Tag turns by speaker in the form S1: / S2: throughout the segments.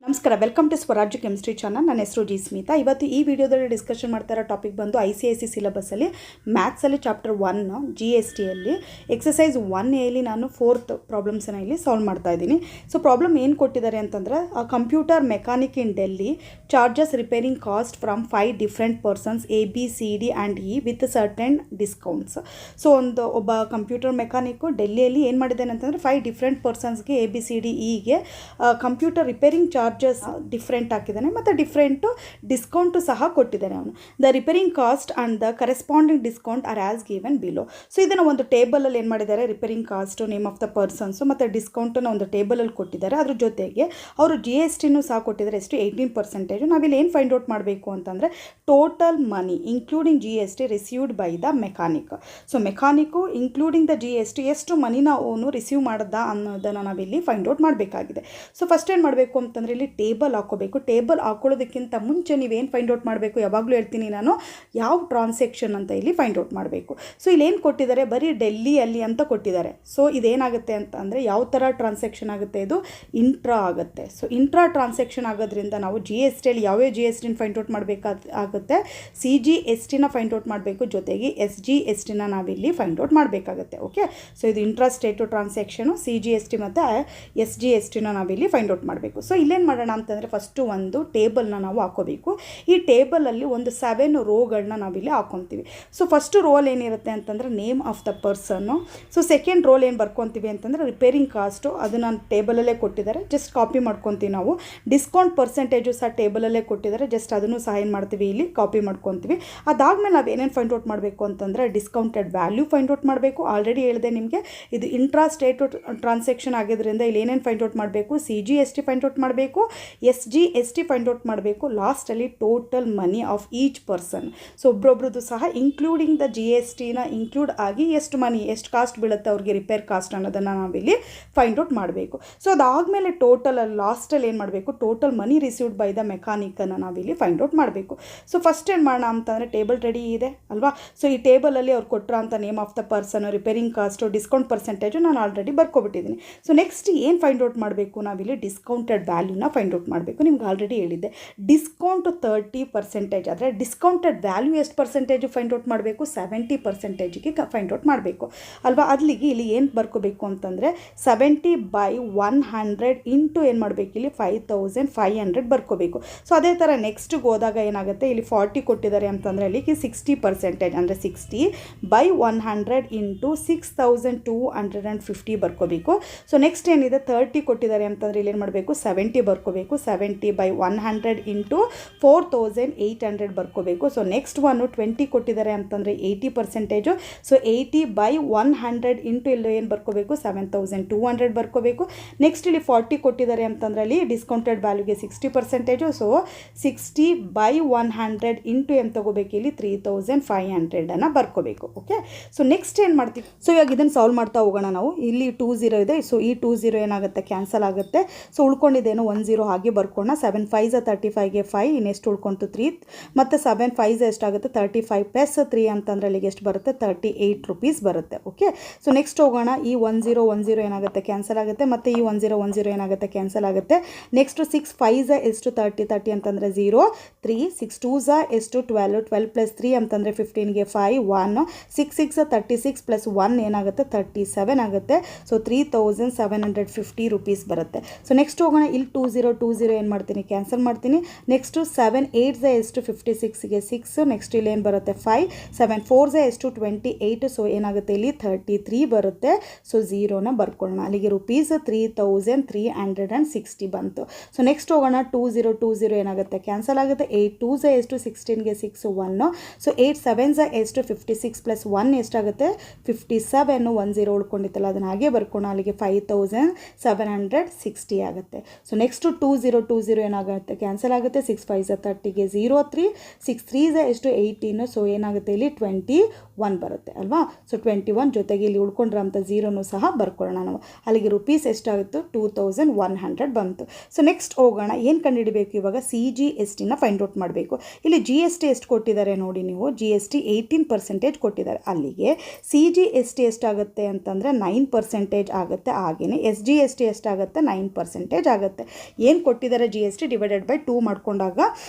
S1: ನಮಸ್ಕಾರ, welcome to ಸ್ವರಾಜ್ಯ chemistry channel. ನನ್ನ ಹೆಸರು ಜಿ ಸ್ಮಿತಾ. ಇವತ್ತು ಈ ವಿಡಿಯೋದಲ್ಲಿ ಡಿಸ್ಕಷನ್ ಮಾಡ್ತಾ ಇರೋ ಟಾಪಿಕ್ ಬಂದು ICSE ಸಿಲೆಬಸ್ಸಲ್ಲಿ ಮ್ಯಾಥ್ಸಲ್ಲಿ ಚಾಪ್ಟರ್ 1 GSTಯಲ್ಲಿ ಎಕ್ಸಸೈಸ್ 1A ನಾನು 4th ಪ್ರಾಬ್ಲಮ್ಸನ್ನು ಇಲ್ಲಿ ಸಾಲ್ವ್ ಮಾಡ್ತಾ ಇದ್ದೀನಿ. ಸೊ ಪ್ರಾಬ್ಲಮ್ ಏನು ಕೊಟ್ಟಿದ್ದಾರೆ ಅಂತಂದರೆ, computer mechanic in Delhi charges repairing cost from 5 different persons ABCD and E with certain discounts. So ಒಬ್ಬ ಕಂಪ್ಯೂಟರ್ ಮೆಕ್ಯಾನಿಕ್ಕು ಡೆಲ್ಲಿಯಲ್ಲಿ ಏನು ಮಾಡಿದ್ದಾನೆ ಅಂತಂದರೆ 5 ಡಿಫ್ರೆಂಟ್ ಪರ್ಸನ್ಸ್ಗೆ ABCD Eಗೆ ಕಂಪ್ಯೂಟರ್ ರಿಪೇರಿಂಗ್ ಚಾರ್ಜಸ್ ಡಿಫ್ರೆಂಟ್ ಹಾಕಿದ್ದಾನೆ ಮತ್ತು ಡಿಫ್ರೆಂಟು ಡಿಸ್ಕೌಂಟು ಸಹ ಕೊಟ್ಟಿದ್ದಾನೆ ಅವನು. The repairing cost and the corresponding discount are as given below. So ಇದನ್ನು ಒಂದು ಟೇಬಲಲ್ಲಿ ಏನು ಮಾಡಿದ್ದಾರೆ, repairing cost, name of the persons ಮತ್ತು ಡಿಸ್ಕೌಂಟನ್ನು ಒಂದು ಟೇಬಲಲ್ಲಿ ಕೊಟ್ಟಿದ್ದಾರೆ. ಅದ್ರ ಜೊತೆಗೆ ಅವರು GSTನೂ ಸಹ ಕೊಟ್ಟಿದ್ದಾರೆ. ಎಷ್ಟು? 18%. ನಾವಿಲ್ಲಿ ಏನು ಫೈಂಡ್ ಔಟ್ ಮಾಡಬೇಕು ಅಂತಂದರೆ, total money including GST received by the mechanic. So mechanic including the GST ಎಷ್ಟು ಮನಿನ ಅವನು ರಿಸೀವ್ ಮಾಡ್ದ ಅನ್ನೋದನ್ನು ನಾವಿಲ್ಲಿ ಫೈಂಡ್ ಔಟ್ ಮಾಡಬೇಕಾಗಿದೆ. ಸೊ ಫಸ್ಟ್ ಏನು ಮಾಡಬೇಕು ಅಂತಂದರೆ, ಇಲ್ಲಿ ಟೇಬಲ್ ಹಾಕೋಬೇಕು. ಟೇಬಲ್ ಹಾಕೊಳ್ಳೋದಕ್ಕಿಂತ ಮುಂಚೆ ನೀವೇನು ಫೈಂಡ್ ಔಟ್ ಮಾಡಬೇಕು, ಯಾವಾಗಲೂ ಹೇಳ್ತೀನಿ ನಾನು, ಯಾವ ಟ್ರಾನ್ಸಾಕ್ಷನ್ ಅಂತ ಇಲ್ಲಿ ಫೈಂಡ್ ಔಟ್ ಮಾಡಬೇಕು. ಸೊ ಇಲ್ಲಿ ಏನು ಕೊಟ್ಟಿದ್ದಾರೆ, ಬರೀ ಡೆಲ್ಲಿಯಲ್ಲಿ ಅಂತ ಕೊಟ್ಟಿದ್ದಾರೆ. ಸೊ ಇದೇನಾಗುತ್ತೆ ಅಂತ ಅಂದರೆ, ಯಾವ ಥರ ಟ್ರಾನ್ಸಾಕ್ಷನ್ ಆಗುತ್ತೆ, ಇದು ಇಂಟ್ರಾ ಆಗುತ್ತೆ. ಸೊ ಇಂಟ್ರಾ ಟ್ರಾನ್ಸಾಕ್ಷನ್ ಆಗೋದ್ರಿಂದ ನಾವು GSTಯಲ್ಲಿ ಯಾವ್ಯಾವ GSTನ ಫೈಂಡ್ ಔಟ್ ಮಾಡಬೇಕಾಗುತ್ತೆ, CGSTನ ಫೈಂಡ್ ಔಟ್ ಮಾಡಬೇಕು, ಜೊತೆಗೆ SGSTನ ನಾವಿಲ್ಲಿ ಫೈಂಡ್ ಔಟ್ ಮಾಡಬೇಕಾಗುತ್ತೆ. ಓಕೆ, ಸೊ ಇದು ಇಂಟ್ರಾ ಸ್ಟೇಟು ಟ್ರಾನ್ಸಾಕ್ಷನು, CGST ಮತ್ತು SGSTನ ನಾವಿಲ್ಲಿ ಫೈಂಡ್ ಔಟ್ ಮಾಡಬೇಕು. ಸೊ ಇಲ್ಲೇನು ಮಾಡೋಣ ಅಂತಂದರೆ, ಫಸ್ಟು ಒಂದು ಟೇಬಲ್ನ ನಾವು ಹಾಕೋಬೇಕು. ಈ ಟೇಬಲಲ್ಲಿ ಒಂದು 7 ರೋಗಳನ್ನ ನಾವಿಲ್ಲಿ ಹಾಕೊತೀವಿ. ಸೊ ಫಸ್ಟು ರೋಲ್ ಏನಿರುತ್ತೆ ಅಂತಂದರೆ, name of the person. So second role ಏನು ಬರ್ಕೊತೀವಿ ಅಂತಂದರೆ, ರಿಪೇರಿಂಗ್ ಕಾಸ್ಟು, ಅದನ್ನು ಟೇಬಲಲ್ಲೇ ಕೊಟ್ಟಿದ್ದಾರೆ, ಜಸ್ಟ್ ಕಾಪಿ ಮಾಡ್ಕೊತೀವಿ ನಾವು. ಡಿಸ್ಕೌಂಟ್ ಪರ್ಸೆಂಟೇಜು ಸಹ ಟೇಬಲಲ್ಲೇ ಕೊಟ್ಟಿದ್ದಾರೆ, ಜಸ್ಟ್ ಅದನ್ನು ಸಹ ಏನು ಮಾಡ್ತೀವಿ, ಇಲ್ಲಿ ಕಾಪಿ ಮಾಡ್ಕೊತೀವಿ. ಅದಾದಮೇಲೆ ನಾವು ಏನೇನು ಫೈಂಡ್ ಔಟ್ ಮಾಡಬೇಕು ಅಂತಂದರೆ, ಡಿಸ್ಕೌಂಟೆಡ್ ವ್ಯಾಲ್ಯೂ ಫೈಂಡ್ ಔಟ್ ಮಾಡಬೇಕು. ಆಲ್ರೆಡಿ ಹೇಳಿದೆ ನಿಮಗೆ, ಇದು ಇಂಟ್ರಾ ಸ್ಟೇಟು ಟ್ರಾನ್ಸಾಕ್ಷನ್ ಆಗಿದ್ದರಿಂದ ಇಲ್ಲಿ ಏನೇನು ಫೈಂಡ್ ಔಟ್ ಮಾಡಬೇಕು, CGST ಫೈಂಡ್ ಔಟ್ ಮಾಡಬೇಕು, SGST ಫೈಂಡ್ ಔಟ್ ಮಾಡಬೇಕು. ಲಾಸ್ಟಲ್ಲಿ total money of each person. So ಒಬ್ಬೊಬ್ರದ್ದು ಸಹ ಇನ್ಕ್ಲೂಡಿಂಗ್ ದ GSTನ ಇನ್ಕ್ಲೂಡ್ ಆಗಿ ಎಷ್ಟು ಮನಿ, ಎಷ್ಟು ಕಾಸ್ಟ್ ಬೀಳುತ್ತೆ ಅವ್ರಿಗೆ ರಿಪೇರ್ ಕಾಸ್ಟ್ ಅನ್ನೋದನ್ನು ನಾವಿಲ್ಲಿ ಫೈಂಡ್ ಔಟ್ ಮಾಡಬೇಕು. ಸೊ ಅದಾದಮೇಲೆ ಟೋಟಲಲ್ಲಿ ಲಾಸ್ಟಲ್ಲಿ ಏನು ಮಾಡಬೇಕು, total money received by the ಮೆಕ್ಯಾನಿಕನ್ನು ನಾವಿಲ್ಲಿ ಫೈಂಡ್ ಔಟ್ ಮಾಡಬೇಕು. ಸೊ ಫಸ್ಟ್ ಏನು ಮಾಡೋಣ ಅಂತಂದರೆ, ಟೇಬಲ್ ರೆಡಿ ಇದೆ ಅಲ್ವಾ. ಸೊ ಈ ಟೇಬಲಲ್ಲಿ ಅವ್ರು ಕೊಟ್ಟರೋ ಅಂತ name of the person, repairing cost, discount percentage ನಾನು ಆಲ್ರೆಡಿ ಬರ್ಕೊಬಿಟ್ಟಿದ್ದೀನಿ. ಸೊ ನೆಕ್ಸ್ಟ್ ಏನು ಫೈಂಡ್ ಔಟ್ ಮಾಡಬೇಕು, ನಾವಿಲ್ಲಿ ಡಿಸ್ಕೌಂಟೆಡ್ ವ್ಯಾಲ್ಯೂನ ಫೈಂಡ್ ಔಟ್ ಮಾಡಬೇಕು. ನಿಮ್ಗೆ ಆಲ್ರೆಡಿ ಹೇಳಿದ್ದೆ, ಡಿಸ್ಕೌಂಟ್ 30% ಆದರೆ ಡಿಸ್ಕೌಂಟೆಡ್ ವ್ಯಾಲ್ಯೂ ಎಷ್ಟು ಪರ್ಸೆಂಟೇಜು ಫೈಂಡ್ ಔಟ್ ಮಾಡಬೇಕು, 70%ಗೆ ಫೈಂಡ್ ಔಟ್ ಮಾಡಬೇಕು ಅಲ್ವಾ. ಅಲ್ಲಿಗೆ ಇಲ್ಲಿ ಏನು ಬರ್ಕೋಬೇಕು ಅಂತಂದರೆ, 70/100 ಇಂಟು ಏನು ಮಾಡಬೇಕು, ಇಲ್ಲಿ 5500 ಬರ್ಕೋಬೇಕು. ಸೊ ಅದೇ ಥರ ನೆಕ್ಸ್ಟಿಗೆ ಹೋದಾಗ ಏನಾಗುತ್ತೆ, ಇಲ್ಲಿ 40 ಕೊಟ್ಟಿದ್ದಾರೆ ಅಂತಂದರೆ ಅಲ್ಲಿಗೆ 60% ಅಂದರೆ 60/100 ಇಂಟು 6250 ಬರ್ಕೋಬೇಕು. ಸೊ ನೆಕ್ಸ್ಟ್ ಏನಿದೆ, 30 ಕೊಟ್ಟಿದ್ದಾರೆ ಅಂತಂದರೆ ಇಲ್ಲಿ ಏನು ಮಾಡಬೇಕು, 70 ಬರ್ಕೋಬೇಕು. 70/100 ಇಂಟು 4800 ಬರ್ಕೋಬೇಕು. ಸೊ ನೆಕ್ಸ್ಟ್ 20 ಕೊಟ್ಟಿದ್ದಾರೆ ಅಂತಂದರೆ 80%. ಸೊ 80/100 ಇಂಟು ಇಲ್ಲಿ ಏನು ಬರ್ಕೋಬೇಕು, 7200 ಬರ್ಕೋಬೇಕು. ನೆಕ್ಸ್ಟ್ ಇಲ್ಲಿ 40 ಕೊಟ್ಟಿದ್ದಾರೆ ಅಂತಂದರೆ ಅಲ್ಲಿ ಡಿಸ್ಕೌಂಟೆಡ್ ವ್ಯಾಲ್ಯೂಗೆ 60%. ಸೊ 60/100 ಇಂಟು ಏನು ತೊಗೋಬೇಕು, ಇಲ್ಲಿ 3500 ಬರ್ಕೋಬೇಕು. ಓಕೆ, ಸೊ ನೆಕ್ಸ್ಟ್ ಏನು ಮಾಡ್ತೀವಿ, ಸೊ ಇವಾಗ ಇದನ್ನು ಸಾಲ್ವ್ ಮಾಡ್ತಾ ಹೋಗೋಣ ನಾವು. ಇಲ್ಲಿ 20 ಇದೆ. ಸೊ ಈ 20 ಏನಾಗುತ್ತೆ, ಕ್ಯಾನ್ಸಲ್ ಆಗುತ್ತೆ. ಸೊ ಉಳ್ಕೊಂಡಿದ್ದೇನು 10 ಹಾಗೆ ಬರ್ಕೋಣ. 7 5 35ಗೆ 5, ಇನ್ನೆಷ್ಟು ಉಳ್ಕೊಂತು 3, ಮತ್ತು 7 5 ಎಷ್ಟಾಗುತ್ತೆ, 35 ಪ್ಲಸ್ 3 ಅಂತಂದರೆ ಅಲ್ಲಿಗೆ ಎಷ್ಟು ಬರುತ್ತೆ, 38 ರೂಪೀಸ್ ಬರುತ್ತೆ. ಓಕೆ, ಸೊ ನೆಕ್ಸ್ಟ್ ಹೋಗೋಣ. ಈ 10 ಏನಾಗುತ್ತೆ, ಕ್ಯಾನ್ಸಲ್ ಆಗುತ್ತೆ, ಮತ್ತು ಈ 10 ಏನಾಗುತ್ತೆ, ಕ್ಯಾನ್ಸಲ್ ಆಗುತ್ತೆ. ನೆಕ್ಸ್ಟ್ 6 5 ಎಷ್ಟು, 30 ಅಂತಂದರೆ 0, 3 6 2 ಎಷ್ಟು, 12 ಪ್ಲಸ್ 3 ಅಂತಂದರೆ 15ಗೆ 5 1, 6 6 36 ಪ್ಲಸ್ 1 ಏನಾಗುತ್ತೆ, 37 ಆಗುತ್ತೆ. ಸೊ 3750 ರೂಪೀಸ್ ಬರುತ್ತೆ. ಸೊ ನೆಕ್ಸ್ಟ್ ಹೋಗೋಣ. ಇಲ್ಲಿ 20 ಏನು ಮಾಡ್ತೀನಿ, ಕ್ಯಾನ್ಸಲ್ ಮಾಡ್ತೀನಿ. ನೆಕ್ಸ್ಟು 7 8 ಎಷ್ಟು, 56ಗೆ 6, ನೆಕ್ಸ್ಟ್ ಇಲ್ಲಿ ಏನು ಬರುತ್ತೆ 5, 7 4 ಎಷ್ಟು, 28. ಸೊ ಏನಾಗುತ್ತೆ, ಇಲ್ಲಿ 33 ಬರುತ್ತೆ. ಸೊ 0ನ ಬರ್ಕೊಳ್ಳೋಣ. ಅಲ್ಲಿಗೆ ರೂಪೀಸ್ 3360 ಬಂತು. ಸೊ ನೆಕ್ಸ್ಟ್ ಹೋಗೋಣ. 20 ಏನಾಗುತ್ತೆ, ಕ್ಯಾನ್ಸಲ್ ಆಗುತ್ತೆ. 8 2 ಎಷ್ಟು, 16ಗೆ 6 1, ಸೊ 8 7 ಎಷ್ಟು, 56 ಪ್ಲಸ್ 1 ಎಷ್ಟಾಗುತ್ತೆ, 57. 10 ಉಳ್ಕೊಂಡಿತ್ತಲ್ಲ, ಅದನ್ನು ಹಾಗೆ ಬರ್ಕೊಳ್ಳೋಣ. ಅಲ್ಲಿಗೆ 5760 ಆಗುತ್ತೆ. ಸೊ ನೆಕ್ಸ್ಟು 20 ಏನಾಗುತ್ತೆ, ಕ್ಯಾನ್ಸಲ್ ಆಗುತ್ತೆ. 6 5 30ಗೆ 0 3, 6 3 ಎಷ್ಟು, 18. ಸೊ ಏನಾಗುತ್ತೆ, ಇಲ್ಲಿ 21 ಬರುತ್ತೆ ಅಲ್ವಾ. ಸೊ 21 ಜೊತೆಗೆ ಇಲ್ಲಿ ಉಳ್ಕೊಂಡ್ರಂಥ 0ನೂ ಸಹ ಬರ್ಕೊಳ್ಳೋಣ ನಾವು. ಅಲ್ಲಿಗೆ ರೂಪೀಸ್ ಎಷ್ಟಾಗುತ್ತೆ, 2100 ಬಂತು. ಸೊ ನೆಕ್ಸ್ಟ್ ಹೋಗೋಣ. ಏನು ಕಂಡುಹಿಡಬೇಕು ಇವಾಗ, CGSTನ ಫೈಂಡ್ ಔಟ್ ಮಾಡಬೇಕು. ಇಲ್ಲಿ GST ಎಷ್ಟು ಕೊಟ್ಟಿದ್ದಾರೆ ನೋಡಿ ನೀವು, GST 18% ಕೊಟ್ಟಿದ್ದಾರೆ. ಅಲ್ಲಿಗೆ CGST ಎಷ್ಟಾಗುತ್ತೆ ಅಂತಂದರೆ 9% ಆಗುತ್ತೆ. ಹಾಗೆಯೇ SGST ಎಷ್ಟಾಗುತ್ತೆ, 9% ಆಗುತ್ತೆ. ಏನು ಕೊಟ್ಟಿದ್ದಾರೆ GST ಡಿವೈಡೆಡ್ ಬೈ 2 ಮಾಡ್ಕೊಂಡಾಗ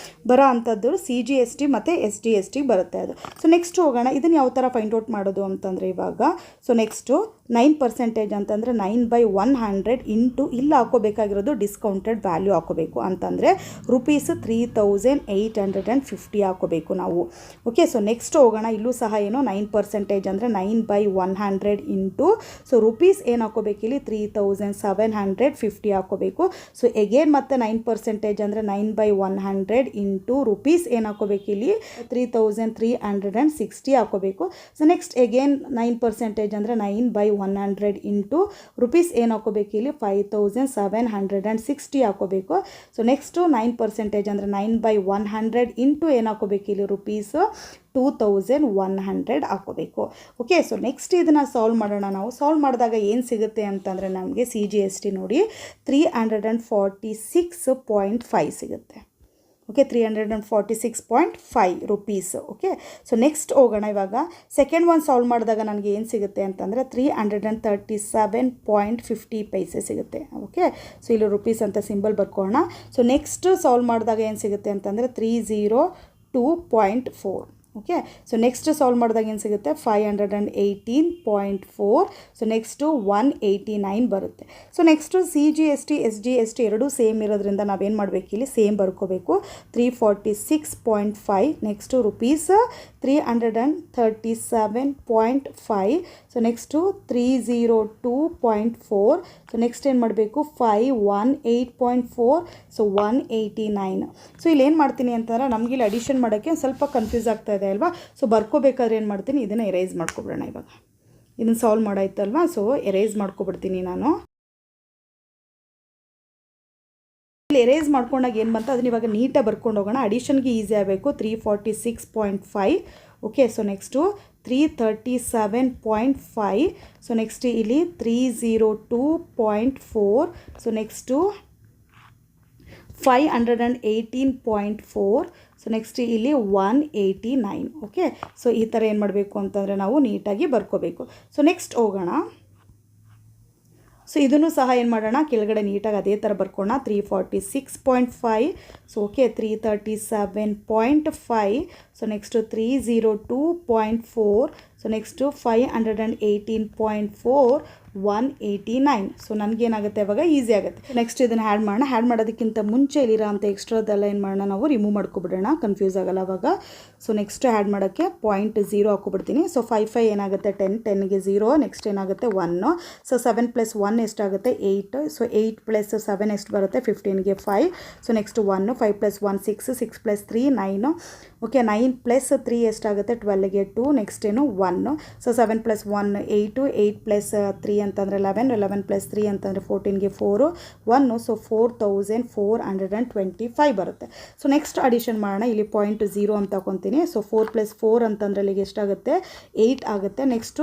S1: ಬರೋ ಅಂಥದ್ದು CGST ಮತ್ತು SGST ಬರುತ್ತೆ ಅದು. ಸೊ ನೆಕ್ಸ್ಟ್ ಹೋಗೋಣ, ಇದನ್ನು ಯಾವ ಥರ ಫೈಂಡ್ ಔಟ್ ಮಾಡೋದು ಅಂತಂದರೆ ಇವಾಗ ಸೊ ನೆಕ್ಸ್ಟು 9% ಅಂತಂದರೆ 9/100 ಇಂಟು ಇಲ್ಲಿ ಹಾಕೋಬೇಕಾಗಿರೋದು ಡಿಸ್ಕೌಂಟೆಡ್ ವ್ಯಾಲ್ಯೂ ಹಾಕೋಬೇಕು ಅಂತಂದರೆ ₹3850 ಹಾಕೋಬೇಕು ನಾವು. ಓಕೆ, ಸೊ ನೆಕ್ಸ್ಟ್ ಹೋಗೋಣ, ಇಲ್ಲೂ ಸಹ ಏನು 9% ಅಂದರೆ 9/100 ಇಂಟು ಸೊ ರುಪೀಸ್ ಏನು ಹಾಕೋಬೇಕು ಇಲ್ಲಿ 3750 ಹಾಕೋಬೇಕು. ಸೊ ಎಗೇನ್ ಮತ್ತೆ 9% ಅಂದರೆ 9/100 ಇಂಟು ರುಪೀಸ್ ಏನು ಹಾಕೋಬೇಕು ಇಲ್ಲಿ 3360 ಹಾಕೋಬೇಕು. ಸೊ ನೆಕ್ಸ್ಟ್ ಎಗೇನ್ 9% ಅಂದರೆ 9/100 ಇಂಟು ರುಪೀಸ್ ಏನು ಹಾಕೋಬೇಕು ಇಲ್ಲಿ 5760 ಹಾಕೋಬೇಕು. ಸೊ ನೆಕ್ಸ್ಟು 9% ಅಂದರೆ 9/100 ಇಂಟು ಏನು ಹಾಕೋಬೇಕು ಇಲ್ಲಿ ರುಪೀಸ್ 2100 ಹಾಕೋಬೇಕು. ಓಕೆ, ಸೊ ನೆಕ್ಸ್ಟ್ ಇದನ್ನು ಸಾಲ್ವ್ ಮಾಡೋಣ. ನಾವು ಸಾಲ್ವ್ ಮಾಡಿದಾಗ ಏನು ಸಿಗುತ್ತೆ ಅಂತಂದರೆ ನಮಗೆ CGST ನೋಡಿ 346.5 ಸಿಗುತ್ತೆ. Okay, 346.5 rupees. Okay, so next ಹೋಗೋಣ, ಇವಾಗ ಸೆಕೆಂಡ್ ಒನ್ ಸಾಲ್ವ್ ಮಾಡಿದಾಗ ನನಗೆ ಏನು ಸಿಗುತ್ತೆ ಅಂತಂದರೆ 337.50 ಪೈಸೆ ಸಿಗುತ್ತೆ. ಓಕೆ, ಸೊ ಇಲ್ಲಿ ರುಪೀಸ್ ಅಂತ ಸಿಂಬಲ್ ಬರ್ಕೊಳ್ಳೋಣ. ಸೊ ನೆಕ್ಸ್ಟ್ ಸಾಲ್ವ್ ಮಾಡಿದಾಗ ಏನು ಸಿಗುತ್ತೆ ಅಂತಂದರೆ 302.4. ಓಕೆ, ಸೊ ನೆಕ್ಸ್ಟ್ ಸಾಲ್ವ್ ಮಾಡಿದಾಗ ಏನು ಸಿಗುತ್ತೆ 518.4. ಸೊ ನೆಕ್ಸ್ಟು 189 ಬರುತ್ತೆ. ಸೊ ನೆಕ್ಸ್ಟು CGST SGST ಎರಡೂ ಸೇಮ್ ಇರೋದ್ರಿಂದ ನಾವೇನು ಮಾಡಬೇಕು ಇಲ್ಲಿ ಸೇಮ್ ಬರ್ಕೋಬೇಕು 346.5. Next rupees 337.5. So next 302.4. So next ಏನು ಮಾಡಬೇಕು 518.4. ಸೊ 189. ಸೊ ಇಲ್ಲಿ ಏನು ಮಾಡ್ತೀನಿ ಅಂತಂದರೆ ನಮಗೆ ಇಲ್ಲಿ ಅಡಿಷನ್ ಮಾಡೋಕ್ಕೆ ಸ್ವಲ್ಪ ಕನ್ಫ್ಯೂಸ್ ಆಗ್ತಾ ಇದೆ ಅಲ್ವಾ. ಸೊ ಬರ್ಕೋಬೇಕಾದ್ರೆ ಏನು ಮಾಡ್ತೀನಿ, ಇದನ್ನು ಎರೇಸ್ ಮಾಡ್ಕೊಬಿಡೋಣ. ಇವಾಗ ಇದನ್ನು ಸಾಲ್ವ್ ಮಾಡಾಯ್ತಲ್ವಾ, ಸೊ ಎರೇಸ್ ಮಾಡ್ಕೊಬಿಡ್ತೀನಿ ನಾನು. ಇಲ್ಲಿ ಎರೇಸ್ ಮಾಡ್ಕೊಂಡಾಗ ಏನು ಬಂತು ಅದನ್ನ ಇವಾಗ ನೀಟಾಗಿ ಬರ್ಕೊಂಡು ಹೋಗೋಣ. ಅಡಿಷನ್ಗೆ ಈಸಿ ಆಗಬೇಕು 346.5. Okay, so next 337.5. So next ಇಲ್ಲಿ 302.4. So next 518.4. ಸೊ ನೆಕ್ಸ್ಟ್ ಇಲ್ಲಿ 189. ಓಕೆ, ಸೊ ಈ ಥರ ಏನು ಮಾಡಬೇಕು ಅಂತಂದರೆ ನಾವು ನೀಟಾಗಿ ಬರ್ಕೋಬೇಕು. ಸೊ ನೆಕ್ಸ್ಟ್ ಹೋಗೋಣ. ಸೊ ಇದನ್ನು ಸಹ ಏನು ಮಾಡೋಣ, ಕೆಳಗಡೆ ನೀಟಾಗಿ ಅದೇ ಥರ ಬರ್ಕೋಣ 346.5. So okay, 337.5. So next 302.4. So next 518.4, 189. So ನನಗೇನಾಗುತ್ತೆ ಇವಾಗ ಈಸಿ ಆಗುತ್ತೆ. ನೆಕ್ಸ್ಟ್ ಇದನ್ನು ಆ್ಯಡ್ ಮಾಡೋಣ. ಆ್ಯಡ್ ಮಾಡೋದಕ್ಕಿಂತ ಮುಂಚೆ ಇಲ್ಲಿರೋ ಅಂಥ ಎಕ್ಸ್ಟ್ರಾದೆಲ್ಲ ಏನು ಮಾಡೋಣ ನಾವು ರಿಮೂವ್ ಮಾಡ್ಕೊಬಿಡೋಣ, ಕನ್ಫ್ಯೂಸ್ ಆಗೋಲ್ಲ ಅವಾಗ. ಸೊ ನೆಕ್ಸ್ಟ್ ಆ್ಯಡ್ ಮಾಡೋಕ್ಕೆ 0.0 ಹಾಕ್ಕೊಬಿಡ್ತೀನಿ. ಸೊ 5 ಏನಾಗುತ್ತೆ 10, 10ಗೆ 0. ನೆಕ್ಸ್ಟ್ ಏನಾಗುತ್ತೆ 1. ಸೊ 7 + 1 ಎಷ್ಟಾಗುತ್ತೆ 8. ಸೊ 8 + 7 ಎಷ್ಟು ಬರುತ್ತೆ 15ಗೆ 5. So next 1. 5 + 1 6, 6 + 3 9. ಓಕೆ, 9 + 3 ಎಷ್ಟಾಗುತ್ತೆ 12ಗೆ 2. ನೆಕ್ಸ್ಟ್ ಏನು 1. ಸೊ 7 + 1 8, 8 + 3 ಅಂತಂದರೆ 11, 11 + 3 ಅಂತಂದರೆ 14ಗೆ 4, 1. ಸೊ 4425 ಬರುತ್ತೆ. ಸೊ ನೆಕ್ಸ್ಟ್ ಅಡಿಷನ್ ಮಾಡೋಣ. ಇಲ್ಲಿ 0.0 ಅಂತ ತಗೊತೀನಿ. ಸೊ 4 + 4 ಅಂತಂದರೆ ಅಲ್ಲಿಗೆ ಎಷ್ಟಾಗುತ್ತೆ 8 ಆಗುತ್ತೆ. ನೆಕ್ಸ್ಟು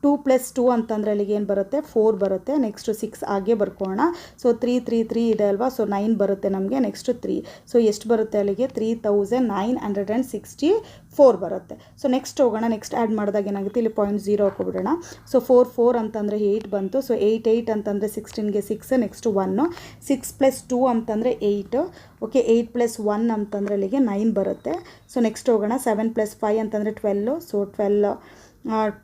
S1: 2 + 2 ಅಂತಂದರೆ ಅಲ್ಲಿಗೆ ಏನು ಬರುತ್ತೆ 4 ಬರುತ್ತೆ. ನೆಕ್ಸ್ಟು 6 ಹಾಗೆ ಬರ್ಕೋಣ. ಸೊ 3 3 3 ಇದೆ ಅಲ್ವಾ, ಸೊ 9 ಬರುತ್ತೆ ನಮಗೆ. ನೆಕ್ಸ್ಟು 3. ಸೊ ಎಷ್ಟು ಬರುತ್ತೆ ಅಲ್ಲಿಗೆ 3964 ಬರುತ್ತೆ. ಸೊ ನೆಕ್ಸ್ಟ್ ಹೋಗೋಣ. ನೆಕ್ಸ್ಟ್ ಆ್ಯಡ್ ಮಾಡಿದಾಗ ಏನಾಗುತ್ತೆ ಇಲ್ಲಿ 0.0 ಹಾಕೋಬಿಡೋಣ. ಸೊ 4 4 ಅಂತಂದರೆ 8 ಬಂತು. ಸೊ 8 8 ಅಂತಂದರೆ 16ಗೆ 6. ನೆಕ್ಸ್ಟು 1. 6 + 2 ಅಂತಂದರೆ 8. ಓಕೆ, 8 + 1 ಅಂತಂದರೆ ಅಲ್ಲಿಗೆ 9 ಬರುತ್ತೆ. ಸೊ ನೆಕ್ಸ್ಟ್ ಹೋಗೋಣ. 7 + 5 ಅಂತಂದರೆ 12. ಸೊ 12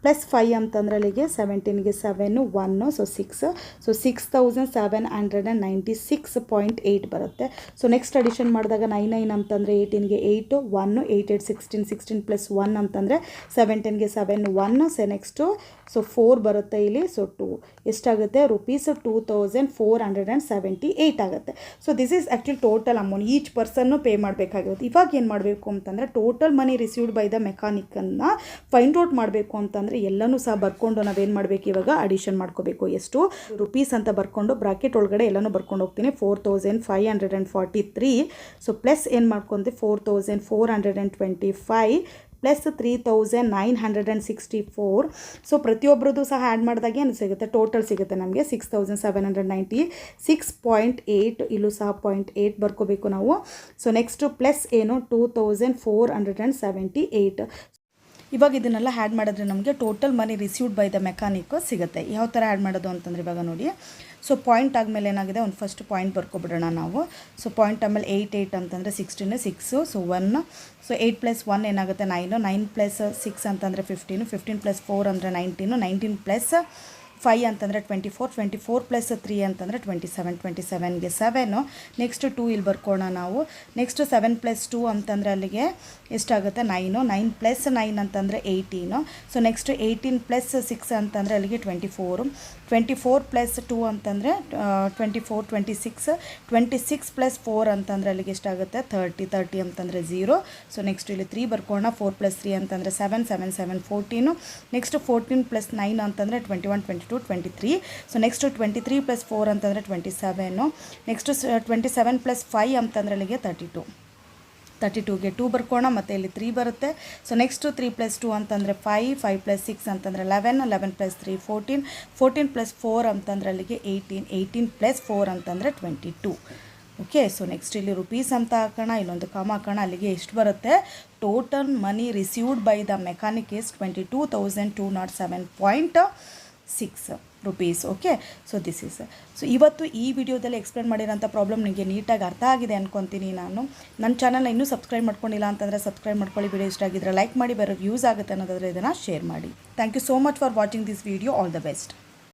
S1: +5 ಅಂತಂದರೆ ಅಲ್ಲಿಗೆ 17ಗೆ 7, 1. ಸೊ 6. ಸೊ 6796.8 ಬರುತ್ತೆ. ಸೊ ನೆಕ್ಸ್ಟ್ ಅಡಿಷನ್ ಮಾಡಿದಾಗ 99 ಅಂತಂದರೆ 18ಗೆ 8, 1. 8 8 16, 16 + 1 ಅಂತಂದರೆ 17ಗೆ 7, 1. ಸೊ ನೆಕ್ಸ್ಟು ಸೊ 4 ಬರುತ್ತೆ ಇಲ್ಲಿ. ಸೊ 2 ಎಷ್ಟಾಗುತ್ತೆ ರುಪೀಸ್ 2478 ಆಗುತ್ತೆ. So this is actually total amount each ಪರ್ಸನ್ನು ಪೇ ಮಾಡಬೇಕಾಗಿರುತ್ತೆ. ಇವಾಗ ಏನು ಮಾಡಬೇಕು ಅಂತಂದರೆ total money received by the ಮೆಕ್ಯಾನಿಕನ್ನು ಫೈಂಡ್ ಔಟ್ ಮಾಡಬೇಕು ಅಂತಂದರೆ ಎಲ್ಲನೂ ಸಹ ಬರ್ಕೊಂಡು ನಾವೇನು ಮಾಡಬೇಕು ಇವಾಗ ಅಡಿಷನ್ ಮಾಡ್ಕೋಬೇಕು. ಎಷ್ಟು ರುಪೀಸ್ ಅಂತ ಬರ್ಕೊಂಡು ಬ್ರಾಕೆಟ್ ಒಳಗಡೆ ಎಲ್ಲನೂ ಬರ್ಕೊಂಡು ಹೋಗ್ತೀನಿ. 4543. ಸೊ ಪ್ಲಸ್ ಏನು ಮಾಡ್ಕೊಂಡೆ 4425 ಪ್ಲಸ್ 3964. ಸೊ ಪ್ರತಿಯೊಬ್ಬರದ್ದು ಸಹ ಆ್ಯಡ್ ಮಾಡಿದಾಗ ಏನು ಸಿಗುತ್ತೆ ಟೋಟಲ್ ಸಿಗುತ್ತೆ ನಮಗೆ 6796.8. ಇಲ್ಲೂ ಸಹ 0.8 ಬರ್ಕೋಬೇಕು ನಾವು. ಸೊ ನೆಕ್ಸ್ಟು ಪ್ಲಸ್ ಏನು 2478. ಇವಾಗ ಇದನ್ನೆಲ್ಲ ಆ್ಯಡ್ ಮಾಡಿದ್ರೆ ನಮಗೆ total money received by the mechanic ಸಿಗುತ್ತೆ. ಯಾವ ಥರ ಆ್ಯಡ್ ಮಾಡೋದು ಅಂತಂದರೆ ಇವಾಗ ನೋಡಿ. ಸೊ ಪಾಯಿಂಟ್ ಆದಮೇಲೆ ಏನಾಗಿದೆ, ಒಂದು ಫಸ್ಟ್ ಪಾಯಿಂಟ್ ಬರ್ಕೊಬಿಡೋಣ ನಾವು. ಸೊ ಪಾಯಿಂಟ್ ಆಮೇಲೆ 8 ಅಂತಂದರೆ 16 6 ಸೊ 1. ಸೊ 8 + 1 ಏನಾಗುತ್ತೆ 9, 9 + 6 ಅಂತಂದರೆ 15, 15 + 4 ಅಂದರೆ 19, 19 + 5 ಅಂತಂದರೆ 24, 24 + 3 ಅಂತಂದರೆ 27, 27ಗೆ 7. ನೆಕ್ಸ್ಟ್ 2 ಇಲ್ಲಿ ಬರ್ಕೋಣ ನಾವು. ನೆಕ್ಸ್ಟ್ 7 + 2 ಅಂತಂದರೆ ಅಲ್ಲಿಗೆ ಎಷ್ಟಾಗುತ್ತೆ 9, 9 + 9 ಅಂತಂದರೆ 18. ಸೊ ನೆಕ್ಸ್ಟ್ 18 + 6 ಅಂತಂದರೆ ಅಲ್ಲಿಗೆ 24, 24 + 2 ಅಂತಂದರೆ 24, 26, 26 + 4 ಅಂತಂದರೆ ಅಲ್ಲಿಗೆ ಎಷ್ಟಾಗುತ್ತೆ 30, 30 ಅಂತಂದರೆ 0. ಸೊ ನೆಕ್ಸ್ಟ್ ಇಲ್ಲಿ 3 ಬರ್ಕೋಣ. 4 + 3 ಅಂತಂದರೆ 7, 7 7 14. ನೆಕ್ಸ್ಟ್ 14 + 9 ಅಂತಂದರೆ 21, 22, 23. ಸೊ ನೆಕ್ಸ್ಟ್ 23 + 4 ಅಂತಂದರೆ 27. ನೆಕ್ಸ್ಟ್ 27 + 5 ಅಂತಂದರೆ ಅಲ್ಲಿಗೆ 32, 32ಗೆ 2 ಬರ್ಕೋಣ. ಮತ್ತು ಇಲ್ಲಿ 3 ಬರುತ್ತೆ. ಸೊ ನೆಕ್ಸ್ಟು 3 + 2 ಅಂತಂದರೆ 5, 5 + 6 ಅಂತಂದರೆ 11, 11 + 3 14, 14 + 4 ಅಂತಂದರೆ ಅಲ್ಲಿಗೆ 18, 18 + 4 ಅಂತಂದರೆ 22. ಓಕೆ. ಸೊ ನೆಕ್ಸ್ಟ್ ಇಲ್ಲಿ ರುಪೀಸ್ ಅಂತ ಹಾಕೋಣ, ಇಲ್ಲೊಂದು ಕಾಮ ಹಾಕೋಣ. ಅಲ್ಲಿಗೆ ಎಷ್ಟು ಬರುತ್ತೆ, total money received by the mechanic is 22,207.6 rupees. Okay. So this is. So ಇವತ್ತು ಈ ವಿಡಿಯೋದಲ್ಲಿ ಎಕ್ಸ್ಪ್ಲೇನ್ ಮಾಡಿರೋಂಥ ಪ್ರಾಬ್ಲಮ್ ನಿಮಗೆ ನೀಟಾಗಿ ಅರ್ಥ ಆಗಿದೆ ಅಂದ್ಕೊತೀನಿ ನಾನು. ನನ್ನ ಚಾನಲ್ನ ಇನ್ನೂ ಸಬ್ಸ್ಕ್ರೈಬ್ ಮಾಡ್ಕೊಂಡಿಲ್ಲ ಅಂತಂದರೆ ಸಬ್ಸ್ಕ್ರೈಬ್ ಮಾಡ್ಕೊಳ್ಳಿ. ವಿಡಿಯೋ ಇಷ್ಟ ಆಗಿದ್ರೆ ಲೈಕ್ ಮಾಡಿ, ಬೇರೆಯವ್ರಿಗೆ ಯೂಸ್ ಆಗುತ್ತೆ ಅನ್ನೋದಾದರೆ ಇದನ್ನು ಶೇರ್ ಮಾಡಿ. Thank you so much for watching this video. All the best.